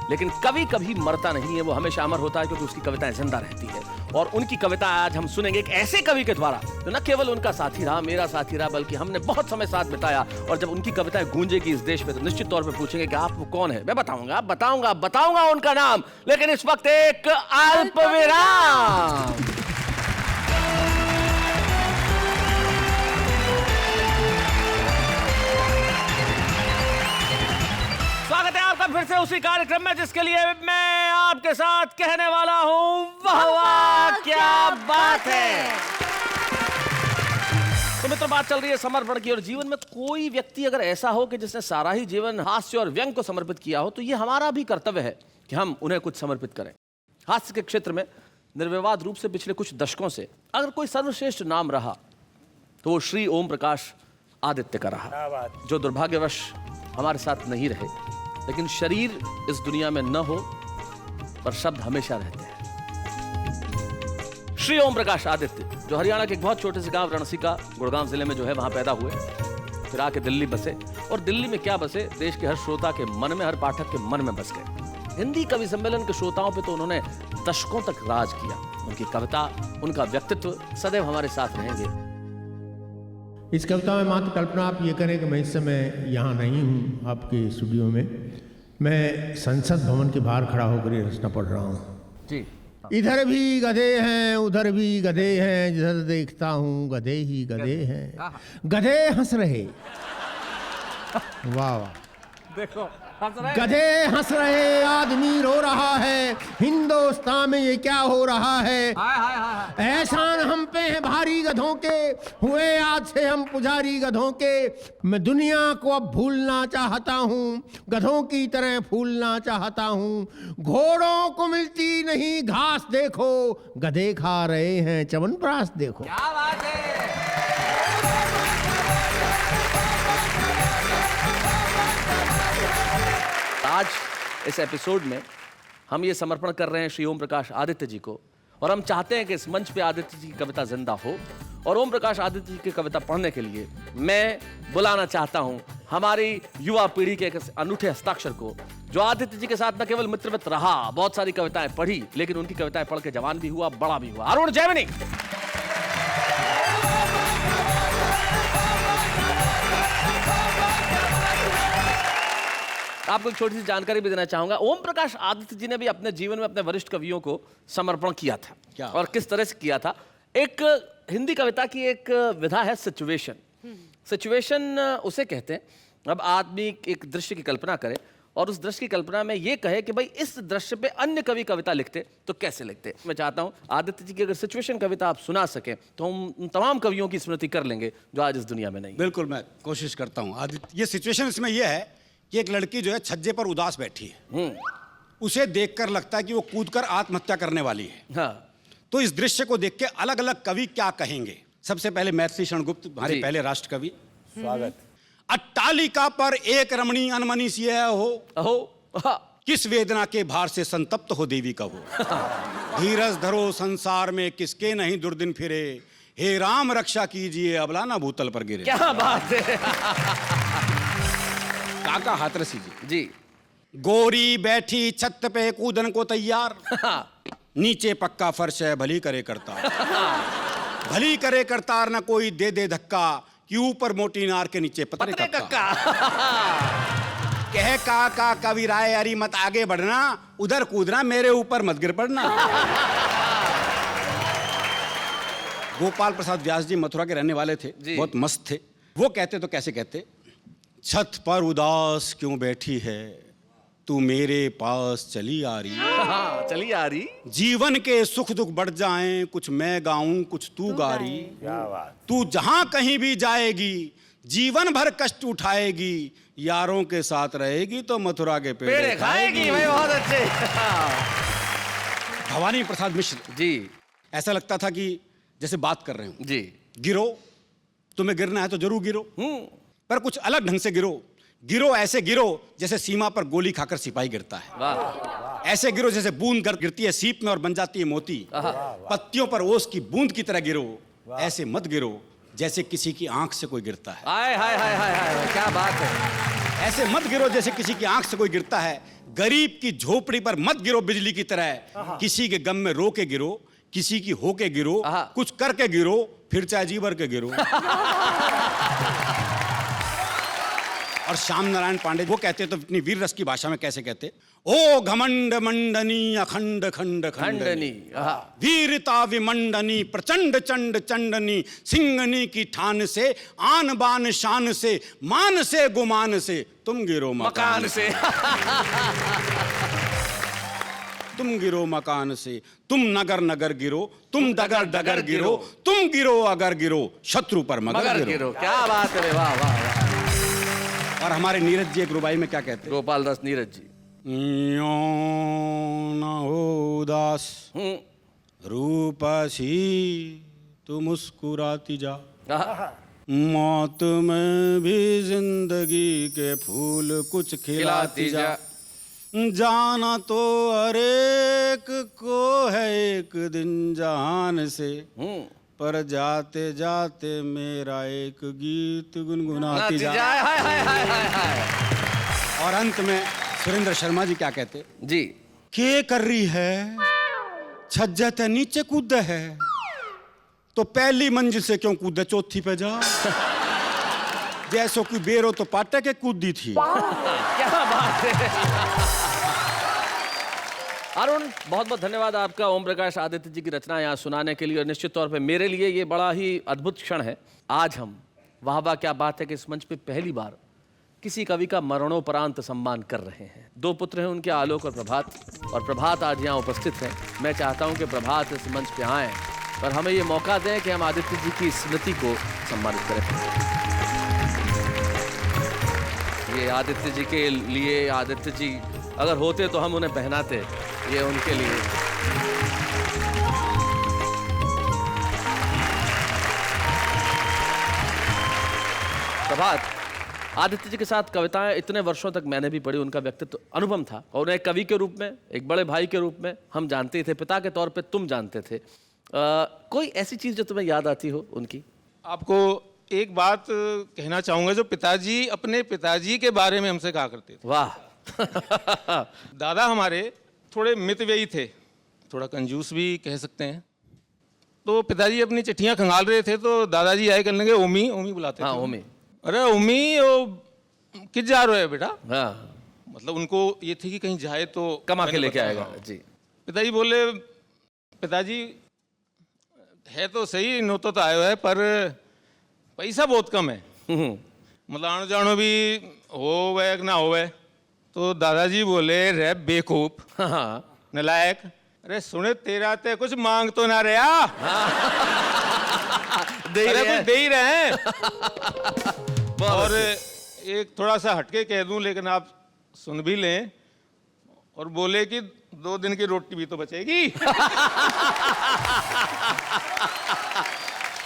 [SPEAKER 1] लेकिन कवि कभी मरता नहीं है, वो हमेशा अमर होता है क्योंकि उसकी कविताएं जिंदा रहती है। और उनकी कविता आज हम सुनेंगे एक ऐसे कवि के द्वारा जो न केवल उनका साथी रहा, मेरा साथी रहा, बल्कि हमने बहुत समय साथ बिताया। और जब उनकी कविताएं गूंजेगी इस देश में तो निश्चित तौर पे पूछेंगे कि आप वो कौन है। मैं बताऊंगा उनका नाम, लेकिन इस वक्त एक अल्प विराम। स्वागत है आपका फिर से उसी कार्यक्रम में जिसके लिए मैं आपके साथ कहने वाला हूं वाह वाह क्या बात है। तो मित्रों, बात चल रही है समर्पण की, और जीवन में कोई व्यक्ति अगर ऐसा हो कि जिसने सारा ही जीवन हास्य और व्यंग को समर्पित किया हो, तो ये हमारा भी कर्तव्य है कि हम उन्हें कुछ समर्पित करें। हास्य के क्षेत्र में निर्विवाद रूप से पिछले कुछ दशकों से अगर कोई सर्वश्रेष्ठ नाम रहा तो वो श्री ओम प्रकाश आदित्य का रहा, जो दुर्भाग्यवश हमारे साथ नहीं रहे, लेकिन शरीर इस दुनिया में न हो पर शब्द हमेशा रहते हैं। श्री ओम प्रकाश आदित्य जो हरियाणा के एक बहुत छोटे से गांव रणसिका गुड़गांव जिले में जो है वहां पैदा हुए, फिर आके दिल्ली बसे, और दिल्ली में क्या बसे, देश के हर श्रोता के मन में, हर पाठक के मन में बस गए। हिंदी कवि सम्मेलन के श्रोताओं पे तो उन्होंने दशकों तक राज किया। उनकी कविता, उनका व्यक्तित्व सदैव हमारे साथ रहेंगे।
[SPEAKER 9] इस कविता में मात्र कल्पना आप ये करें कि मैं इस समय यहाँ नहीं हूँ आपके स्टूडियो में, मैं संसद भवन के बाहर खड़ा होकर ये रचना पढ़ रहा हूँ।
[SPEAKER 1] जी।
[SPEAKER 9] इधर भी गधे हैं, उधर भी गधे हैं, जिधर देखता हूँ गधे ही गधे हैं, गधे हंस रहे। वाह वाह,
[SPEAKER 1] देखो
[SPEAKER 9] गधे हंस रहे, आदमी रो रहा है, हिंदुस्तान में ये क्या हो रहा है। एहसान हम पे है भारी गधों के, हुए आज से हम पुजारी गधों के। मैं दुनिया को अब भूलना चाहता हूँ, गधों की तरह फूलना चाहता हूँ। घोड़ों को मिलती नहीं घास देखो, गधे खा रहे हैं च्यवनप्राश देखो।
[SPEAKER 1] क्या बात है। आज इस एपिसोड में हम ये समर्पण कर रहे हैं श्री ओम प्रकाश आदित्य जी को, और हम चाहते हैं कि इस मंच पे आदित्य जी की कविता जिंदा हो। और ओम प्रकाश आदित्य जी की कविता पढ़ने के लिए मैं बुलाना चाहता हूं हमारी युवा पीढ़ी के एक अनूठे हस्ताक्षर को, जो आदित्य जी के साथ न केवल मित्रवत रहा, बहुत सारी कविताएं पढ़ी, लेकिन उनकी कविताएं पढ़ के जवान भी हुआ, बड़ा भी हुआ। अरुण जैमिनी। आपको एक छोटी सी जानकारी भी देना चाहूंगा, ओम प्रकाश आदित्य जी ने भी अपने जीवन में अपने वरिष्ठ कवियों को समर्पण किया था।
[SPEAKER 6] क्या?
[SPEAKER 1] और किस तरह से किया था? एक हिंदी कविता की एक विधा है सिचुएशन। सिचुएशन उसे कहते हैं, अब आदमी एक दृश्य की कल्पना करे और उस दृश्य की कल्पना में ये कहे कि भाई इस दृश्य पे अन्य कवि कविता लिखते तो कैसे लिखते। मैं चाहता हूं आदित्य जी की अगर सिचुएशन कविता आप सुना सकें तो हम उन तमाम कवियों की स्मृति कर लेंगे जो आज इस दुनिया में नहीं।
[SPEAKER 6] बिल्कुल, मैं कोशिश करता हूँ। आदित्य, ये सिचुएशन इसमें यह है कि एक लड़की जो है छज्जे पर उदास बैठी है, उसे देखकर लगता है कि वो कूदकर आत्महत्या करने वाली है।
[SPEAKER 1] हाँ।
[SPEAKER 6] तो इस दृश्य को देख के अलग अलग कवि क्या कहेंगे। सबसे पहले मैथिली शरणगुप्त, हमारे पहले राष्ट्र कवि।
[SPEAKER 8] स्वागत।
[SPEAKER 6] अट्टालिका पर एक रमणी अनमनी सी है हो, किस वेदना के भार से संतप्त हो देवी का वो। धीरज धरो संसार में किसके नहीं दुर्दिन फिरे, हे राम रक्षा कीजिए अबला ना भूतल पर गिरे।
[SPEAKER 1] क्या बात है।
[SPEAKER 6] काका हाथरसी जी। गोरी बैठी छत पे कूदन को तैयार, नीचे पक्का फर्श है भली करे करतार। भली करे करतार ना कोई दे दे धक्का, कि ऊपर मोटी नार के नीचे पतरे कक्का। कह काका कवि राय अरी मत आगे बढ़ना, उधर कूदना मेरे ऊपर मत गिर पड़ना। गोपाल प्रसाद व्यास जी मथुरा के रहने वाले थे, बहुत मस्त थे। वो कहते तो कैसे कहते, छत पर उदास क्यों बैठी है, तू मेरे पास चली आ रही।
[SPEAKER 1] हाँ, चली आ रही।
[SPEAKER 6] जीवन के सुख दुख बढ़ जाएं, कुछ मैं गाऊं कुछ तू गा रही।
[SPEAKER 8] क्या बात।
[SPEAKER 6] तू जहां कहीं भी जाएगी, जीवन भर कष्ट उठाएगी, यारों के साथ रहेगी तो मथुरा के पेड़े
[SPEAKER 1] खाएगी। भाई बहुत अच्छे।
[SPEAKER 6] भवानी प्रसाद मिश्र
[SPEAKER 1] जी।
[SPEAKER 6] ऐसा लगता था कि जैसे बात कर रहे हो।
[SPEAKER 1] जी।
[SPEAKER 6] गिरो, तुम्हें गिरना है तो जरूर गिरो, पर कुछ अलग ढंग से गिरो। गिरो ऐसे गिरो जैसे सीमा पर गोली खाकर सिपाही गिरता है।
[SPEAKER 1] वाह।
[SPEAKER 6] ऐसे गिरो जैसे बूंद गिरती है सीप में और बन जाती है मोती। पत्तियों पर ओस की बूंद की तरह गिरो, ऐसे मत गिरो जैसे किसी की आंख से कोई गिरता है।
[SPEAKER 1] हाय हाय हाय हाय हाय, क्या बात है।
[SPEAKER 6] ऐसे मत गिरो जैसे किसी की आंख से कोई गिरता है। गरीब की झोपड़ी पर मत गिरो बिजली की तरह, किसी के गम में रो के गिरो, किसी की हो के गिरो, कुछ करके गिरो, फिर चाहे जी भर के गिरो। और श्याम नारायण पांडे वो कहते तो अपनी वीर रस की भाषा में कैसे कहते, ओ घमंड मंडनी अखंड खंड खंडनी, वीरता विमंडनी प्रचंड चंड चंडनी, सिंगनी की ठान से आन बान शान से, मान से गुमान से तुम गिरो मकान से। तुम गिरो मकान से, तुम नगर नगर गिरो, तुम डगर डगर गिरो, तुम गिरो अगर गिरो, शत्रु पर मगर गिरो।
[SPEAKER 1] क्या बात है, वाह वाह वाह।
[SPEAKER 6] और हमारे नीरज जी एक रुबाई में क्या कहते हैं,
[SPEAKER 1] गोपाल दास नीरज जी,
[SPEAKER 6] यो न हो उदास रूपसी तू मुस्कुराती जा, मौत में भी जिंदगी के फूल कुछ खिलाती जा, जाना तो हर एक को है एक दिन जहान से, पर जाते जाते मेरा एक गीत गुनगुनाती जा।
[SPEAKER 1] हाय हाय हाय हाय हाय।
[SPEAKER 6] और अंत में सुरेंद्र शर्मा जी क्या कहते
[SPEAKER 1] जी,
[SPEAKER 6] के कर रही है छज्जे ते नीचे कूद है, तो पहली मंजिल से क्यों कूदे चौथी पे जा, जैसो कि बेरो तो पाटे के कूदी थी।
[SPEAKER 1] क्या बात है। अरुण, बहुत बहुत धन्यवाद आपका ओम प्रकाश आदित्य जी की रचना यहाँ सुनाने के लिए। और निश्चित तौर पे मेरे लिए ये बड़ा ही अद्भुत क्षण है। आज हम वाह वाह क्या बात है कि इस मंच पे पहली बार किसी कवि का मरणोपरांत सम्मान कर रहे हैं। दो पुत्र हैं उनके, आलोक और प्रभात, और प्रभात आज यहाँ उपस्थित हैं। मैं चाहता हूँ कि प्रभात इस मंच पे आएँ और हमें ये मौका दें कि हम आदित्य जी की स्मृति को सम्मानित करें। ये आदित्य जी के लिए, आदित्य जी अगर होते तो हम उन्हें पहनाते, ये उनके लिए। प्रभात, आदित्य जी के साथ कविताएं इतने वर्षों तक मैंने भी पढ़ी, उनका व्यक्तित्व अनुपम था और उन्हें एक कवि के रूप में, एक बड़े भाई के रूप में हम जानते थे, पिता के तौर पे तुम जानते थे। कोई ऐसी चीज जो तुम्हें याद आती हो उनकी?
[SPEAKER 10] आपको एक बात कहना चाहूंगा, जो पिताजी अपने पिताजी के बारे में हमसे कहा करते थे।
[SPEAKER 1] वाह।
[SPEAKER 10] दादा हमारे थोड़े मितव्ययी थे, थोड़ा कंजूस भी कह सकते हैं। तो पिताजी अपनी चिट्ठियां खंगाल रहे थे तो दादाजी आए करने लगे, ओमी ओमी बुलाते थे।
[SPEAKER 1] ओमी।
[SPEAKER 10] अरे ओमी वो किस जा रहे हो बेटा?
[SPEAKER 1] हाँ।
[SPEAKER 10] मतलब उनको ये थी कि कहीं जाए तो
[SPEAKER 1] कमा के लेके आएगा। जी।
[SPEAKER 10] पिताजी बोले, पिताजी है तो सही, नौतो तो आयो है, पर पैसा बहुत कम है, मतलब आनो जानो भी हो ना हो। तो दादाजी बोले, रे बेवकूफ नलायक, अरे सुने तेरा ते कुछ मांग तो ना रहा। अरे कुछ दे ही रहे हैं। और एक थोड़ा सा हटके कह दूं, लेकिन आप सुन भी लें, और बोले कि 2 दिन की रोटी भी तो बचेगी।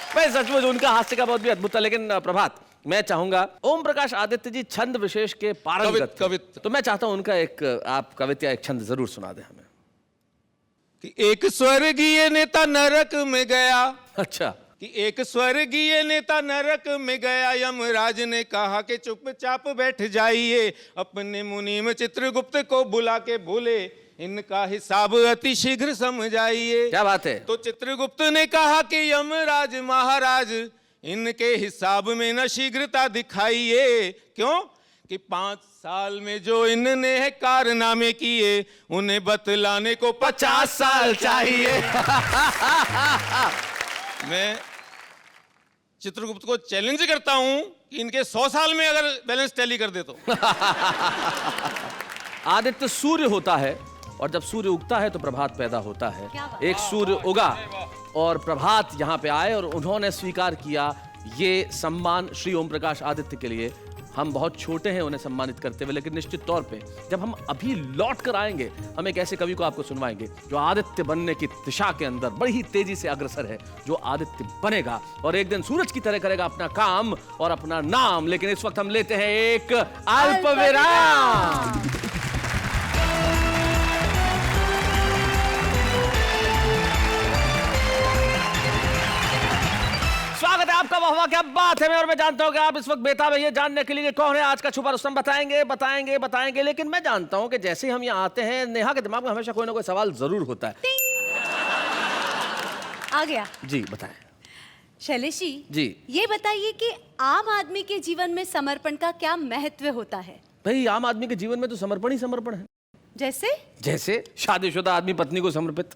[SPEAKER 1] मैं सचमुच उनका हास्य का बहुत भी अद्भुत था। लेकिन प्रभात, मैं चाहूंगा, ओम प्रकाश आदित्य जी छंद विशेष के पारंगत थे, तो मैं चाहता हूं उनका एक आप कविता या एक छंद जरूर सुना दें हमें।
[SPEAKER 10] कि एक स्वर्गीय नेता नरक में गया।
[SPEAKER 1] अच्छा।
[SPEAKER 10] कि एक स्वर्गीय नेता नरक में गया, यमराज ने कहा कि चुपचाप बैठ जाइए, अपने मुनीम चित्रगुप्त को बुला के बोले, इनका हिसाब अति शीघ्र समझाइए।
[SPEAKER 1] क्या बात है।
[SPEAKER 10] तो चित्रगुप्त ने कहा कि यमराज महाराज, इनके हिसाब में न शीघ्रता दिखाइए। क्यों? कि 5 साल में जो इनने है कारनामे किए, उन्हें बतलाने को 50 साल चाहिए। मैं चित्रगुप्त को चैलेंज करता हूं कि इनके 100 साल में अगर बैलेंस टैली कर दे तो।
[SPEAKER 1] आदित्य सूर्य होता है, और जब सूर्य उगता है तो प्रभात पैदा होता है। एक सूर्य उगा और प्रभात यहाँ पे आए और उन्होंने स्वीकार किया ये सम्मान श्री ओम प्रकाश आदित्य के लिए। हम बहुत छोटे हैं उन्हें सम्मानित करते हुए, लेकिन निश्चित तौर पे जब हम अभी लौट कर आएंगे, हम एक ऐसे कवि को आपको सुनवाएंगे जो आदित्य बनने की दिशा के अंदर बड़ी ही तेजी से अग्रसर है, जो आदित्य बनेगा और एक दिन सूरज की तरह करेगा अपना काम और अपना नाम। लेकिन इस वक्त हम लेते हैं एक अल्प विराम। है आपका वाह वाह क्या बात है। और मैं जानता हूं कि आप इस वक्त बेताब है ये जानने के लिए कि कौन है आज का छुपा रुस्तम। बताएंगे लेकिन मैं जानता हूं कि जैसे ही हम यहाँ आते हैं नेहा के दिमाग में हमेशा कोई ना कोई सवाल जरूर होता है।
[SPEAKER 2] आ गया
[SPEAKER 1] जी बताएं।
[SPEAKER 2] शैलेश
[SPEAKER 1] जी
[SPEAKER 2] ये बताइए कि आम आदमी के जीवन में समर्पण का क्या महत्व होता है?
[SPEAKER 1] भाई आम आदमी के जीवन में तो समर्पण ही समर्पण है।
[SPEAKER 2] जैसे
[SPEAKER 1] शादीशुदा आदमी पत्नी को समर्पित,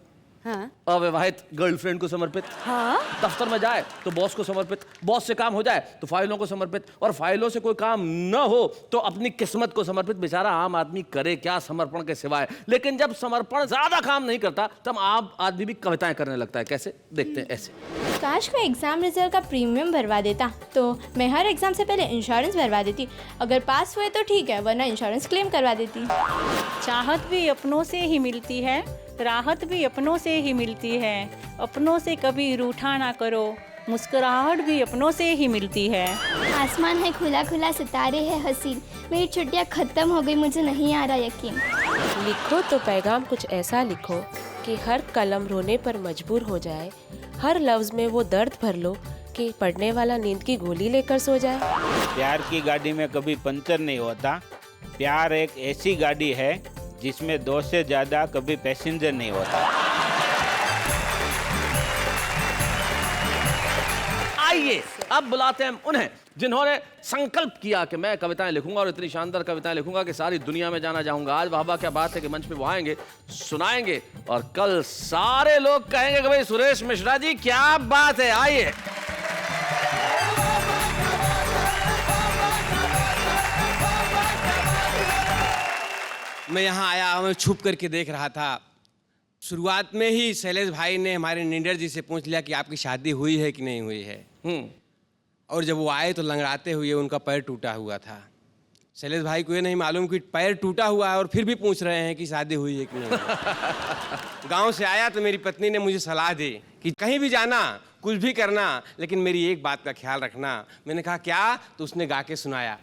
[SPEAKER 2] हाँ
[SPEAKER 1] अविवाहित गर्लफ्रेंड को समर्पित,
[SPEAKER 2] हाँ
[SPEAKER 1] दफ्तर में जाए तो बॉस को समर्पित, बॉस से काम हो जाए तो फाइलों को समर्पित, और फाइलों से कोई काम न हो तो अपनी किस्मत को समर्पित। बेचारा आम आदमी करे क्या समर्पण के सिवाय। लेकिन जब समर्पण ज्यादा काम नहीं करता तब आम आदमी भी कविताएं करने लगता है। कैसे? देखते हैं ऐसे।
[SPEAKER 11] काश मैं एग्ज़ाम रिजल्ट का प्रीमियम भरवा देता तो मैं हर एग्ज़ाम से पहले इंश्योरेंस भरवा देती। अगर पास हुए तो ठीक है, वरना इंश्योरेंस क्लेम करवा देती।
[SPEAKER 12] चाहत भी अपनों से ही मिलती है, राहत भी अपनों से ही मिलती है। अपनों से कभी रूठा ना करो, मुस्कुराहट भी अपनों से ही मिलती है।
[SPEAKER 11] आसमान है खुला खुला, सितारे है हसीन, मेरी छुट्टियाँ ख़त्म हो गई, मुझे नहीं आ रहा यकीन।
[SPEAKER 13] लिखो तो पैगाम कुछ ऐसा लिखो कि हर कलम रोने पर मजबूर हो जाए, हर लफ्ज़ में वो दर्द भर लो कि पढ़ने वाला नींद की गोली लेकर सो जाए।
[SPEAKER 14] प्यार की गाड़ी में कभी पंचर नहीं होता। प्यार एक ऐसी गाड़ी है जिसमें 2 से ज़्यादा कभी पैसेंजर नहीं होता।
[SPEAKER 1] आइए अब बुलाते हैं उन्हें जिन्होंने संकल्प किया कि मैं कविताएं लिखूंगा और इतनी शानदार कविताएं लिखूंगा कि सारी दुनिया में जाना जाऊंगा। आज वाह वाह क्या बात है कि मंच पे वो आएंगे, सुनाएंगे और कल सारे लोग कहेंगे कि भाई सुरेश मिश्रा जी क्या बात है। आइए
[SPEAKER 7] मैं यहाँ आया, मैं छुप करके देख रहा था। शुरुआत में ही शैलेश भाई ने हमारे निंडर जी से पूछ लिया कि आपकी शादी हुई है कि नहीं हुई है। और जब वो आए तो लंगड़ाते हुए उनका पैर टूटा हुआ था। शैलेश भाई को ये नहीं मालूम कि पैर टूटा हुआ है और फिर भी पूछ रहे हैं कि शादी हुई है कि नहीं। गांव से आया तो मेरी पत्नी ने मुझे सलाह दी कि कहीं भी जाना, कुछ भी करना, लेकिन मेरी एक बात का ख्याल रखना। मैंने कहा क्या? तो उसने गा के सुनाया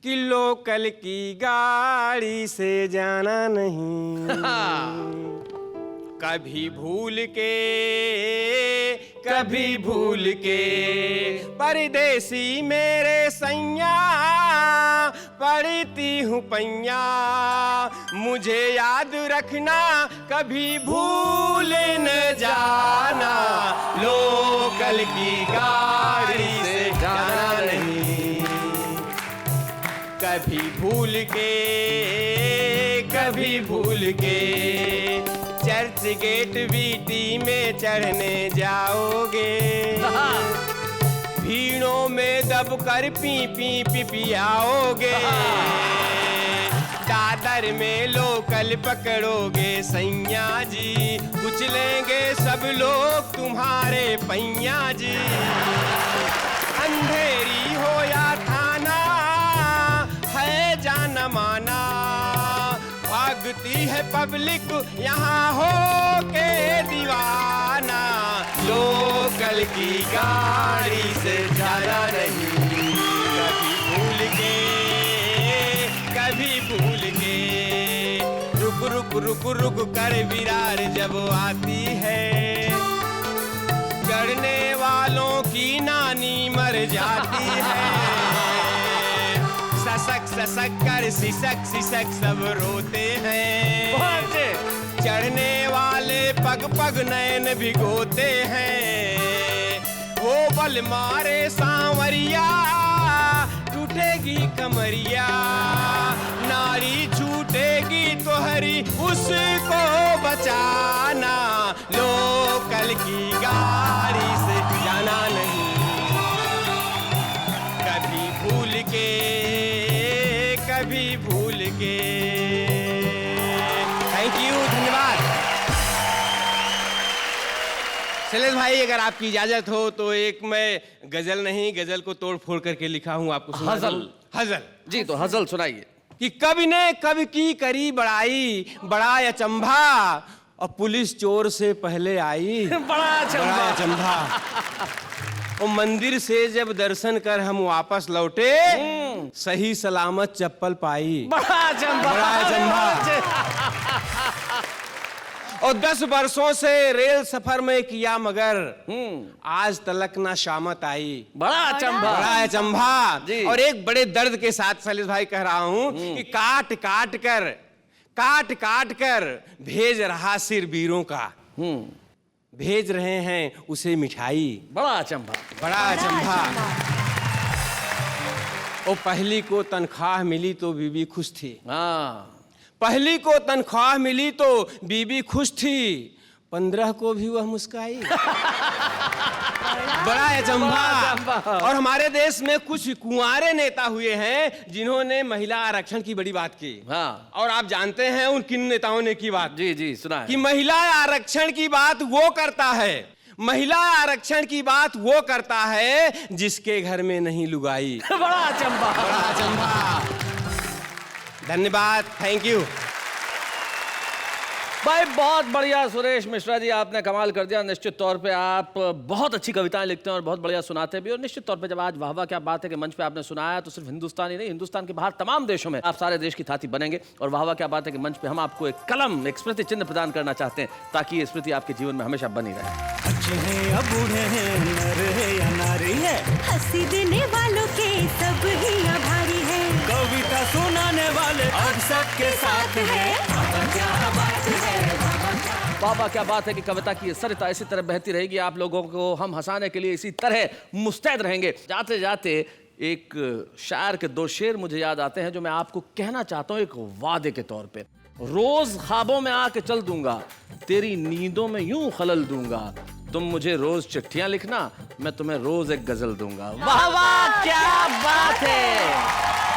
[SPEAKER 7] कि लोकल की गाड़ी से जाना नहीं, कभी भूल के परदेसी मेरे सैया पढ़ती हूँ पैया, मुझे याद रखना कभी भूल न जाना, लोकल की गाड़ी से जाना नहीं, कभी भूल के चर्च गेट वीटी में चढ़ने जाओगे, भीड़ों में दबकर पी पियाओगे, दादर में लोकल पकड़ोगे सैया जी, कुचलेंगे सब लोग तुम्हारे पैया जी। अंधेरी हो या थाना है जाना माना, भागती है पब्लिक यहाँ हो के दीवाना, लोकल की गाड़ी से जाना नहीं, कभी भूल के रुक कर विरार जब आती है, चढ़ने वालों की नानी मर जाती है, ससक कर सिसक सब रोते हैं, चढ़ने वाले पग नैन भिगोते हैं, वो बल मारे सांवरिया टूटेगी कमरिया, नारी छूटेगी तो हरी उसको बचाना, लोकल की गाड़ी से जाना नहीं, कभी भूल के। थैंक यू, धन्यवाद। शैलेश भाई अगर आपकी इजाजत हो तो एक मैं गजल को तोड़ फोड़ करके लिखा हूँ, आपको सुना दूं? हजल
[SPEAKER 1] जी, तो हजल सुनाइए।
[SPEAKER 7] कि कवि ने कवि की करी बड़ाई, बड़ा अचंभा, और पुलिस चोर से पहले आई,
[SPEAKER 1] बड़ा
[SPEAKER 7] अचंभा। और मंदिर से जब दर्शन कर हम वापस लौटे, सही सलामत चप्पल पाई,
[SPEAKER 1] बड़ा अचंभा।
[SPEAKER 7] और 10 वर्षों से रेल सफर में किया मगर आज तलक ना शामत आई।
[SPEAKER 1] बड़ा अचंभा।
[SPEAKER 7] बड़ा अचंभा
[SPEAKER 1] जी।
[SPEAKER 7] और एक बड़े दर्द के साथ सैलिस भाई कह रहा हूं कि काट काट कर भेज रहा सिर वीरों का, भेज रहे हैं उसे मिठाई।
[SPEAKER 1] बड़ा अचंभा।
[SPEAKER 7] बड़ा अचंभा। और पहली को तनख्वाह मिली तो बीबी खुश थी। पहली को तनख्वाह मिली तो बीबी खुश थी, 15 को भी वह मुस्काई। बड़ा अचंभा। और हमारे देश में कुछ कुंवारे नेता हुए हैं जिन्होंने महिला आरक्षण की बड़ी बात की।
[SPEAKER 1] हाँ।
[SPEAKER 7] और आप जानते हैं उन किन नेताओं ने की बात?
[SPEAKER 1] जी जी सुना है
[SPEAKER 7] कि महिला आरक्षण की बात वो करता है, महिला आरक्षण की बात वो करता है जिसके घर में नहीं लुगाई।
[SPEAKER 1] बड़ा अचंभा।
[SPEAKER 7] बड़ा अचंभा। धन्यवाद, थैंक यू
[SPEAKER 1] भाई, बहुत बढ़िया सुरेश मिश्रा जी, आपने कमाल कर दिया। निश्चित तौर पे आप बहुत अच्छी कविताएं लिखते हैं और बहुत बढ़िया सुनाते भी। और निश्चित तौर पे जब आज वाह वाह क्या बात है कि मंच पे आपने सुनाया, तो सिर्फ हिंदुस्तान ही नहीं, हिंदुस्तान के बाहर तमाम देशों में आप सारे देश की थाती बनेंगे। और वाह वाह क्या बात है कि मंच पे हम आपको एक कलम, एक स्मृति चिन्ह प्रदान करना चाहते हैं, ताकि ये स्मृति आपके जीवन में हमेशा बनी रहे।
[SPEAKER 15] अच्छे हैं या बूढ़े हैं, नर है या नारी है, हंसी देने वालों के सब ही आभारी है, कविता सुनाने वाले अब सबके साथ है। क्या बात है,
[SPEAKER 1] बाबा क्या बात है कि कविता की सरिता इसी तरह बहती रहेगी। आप लोगों को हम हंसाने के लिए इसी तरह मुस्तैद रहेंगे। जाते जाते एक शायर के 2 शेर मुझे याद आते हैं जो मैं आपको कहना चाहता हूं एक वादे के तौर पे। रोज ख्वाबों में आके चल दूंगा, तेरी नींदों में यूं खलल दूंगा, तुम मुझे रोज चिट्ठियां लिखना, मैं तुम्हें रोज एक गजल दूंगा। वाह वाह क्या बात है।